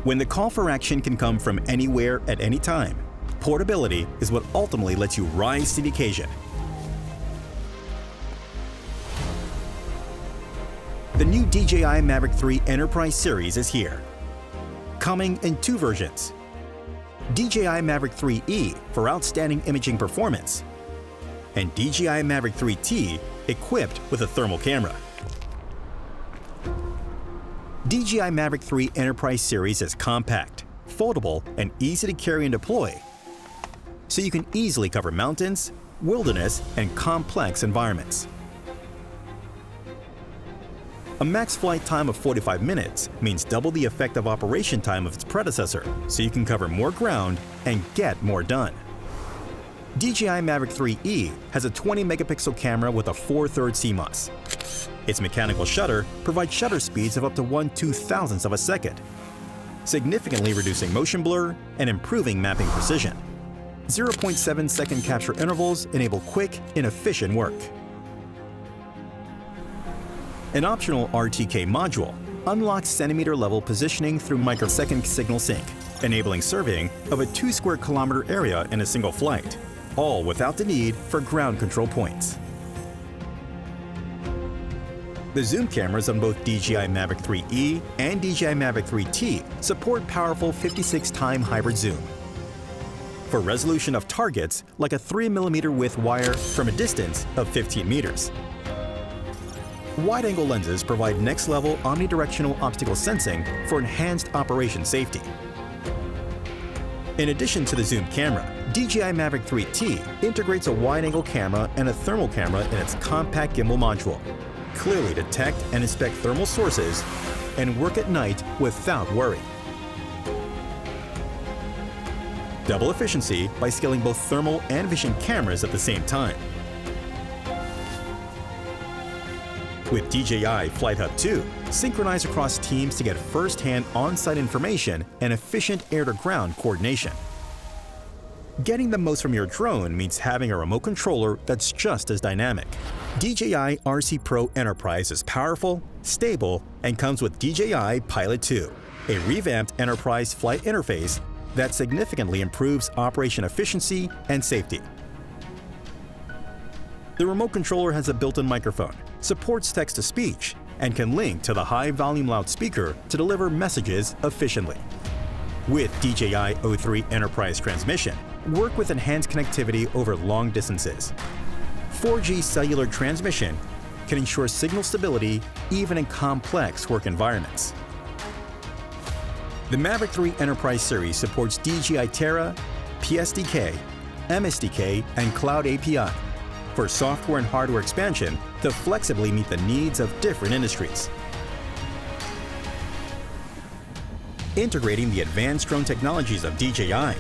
When the call for action can come from anywhere at any time, portability is what ultimately lets you rise to the occasion. The new DJI Mavic 3 Enterprise series is here, coming in two versions. DJI Mavic 3E for outstanding imaging performance, and DJI Mavic 3T equipped with a thermal camera. DJI Mavic 3 Enterprise series is compact, foldable, and easy to carry and deploy, so you can easily cover mountains, wilderness, and complex environments. A max flight time of 45 minutes means double the effective operation time of its predecessor, so you can cover more ground and get more done. DJI Mavic 3E has a 20-megapixel camera with a 4/3 CMOS. Its mechanical shutter provides shutter speeds of up to 1/2000th of a second, significantly reducing motion blur and improving mapping precision. 0.7-second capture intervals enable quick and efficient work. An optional RTK module unlocks centimeter-level positioning through microsecond signal sync, enabling surveying of a 2 square kilometer area in a single flight, all without the need for ground control points. The zoom cameras on both DJI Mavic 3E and DJI Mavic 3T support powerful 56-time hybrid zoom for resolution of targets like a 3mm width wire from a distance of 15 meters. Wide-angle lenses provide next-level omnidirectional optical sensing for enhanced operation safety. In addition to the zoom camera, DJI Mavic 3T integrates a wide-angle camera and a thermal camera in its compact gimbal module. Clearly detect and inspect thermal sources and work at night without worry. Double efficiency by scaling both thermal and vision cameras at the same time. With DJI Flight Hub 2, synchronize across teams to get first-hand on-site information and efficient air-to-ground coordination. Getting the most from your drone means having a remote controller that's just as dynamic. DJI RC Pro Enterprise is powerful, stable, and comes with DJI Pilot 2, a revamped enterprise flight interface that significantly improves operation efficiency and safety. The remote controller has a built-in microphone, supports text-to-speech, and can link to the high-volume loudspeaker to deliver messages efficiently. With DJI O3 Enterprise transmission, work with enhanced connectivity over long distances. 4G cellular transmission can ensure signal stability even in complex work environments. The Mavic 3 Enterprise series supports DJI Terra, PSDK, MSDK, and Cloud API for software and hardware expansion to flexibly meet the needs of different industries. Integrating the advanced drone technologies of DJI,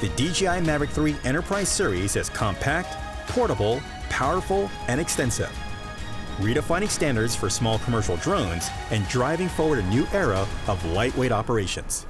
the DJI Mavic 3 Enterprise series is compact, portable, powerful, and extensive, redefining standards for small commercial drones and driving forward a new era of lightweight operations.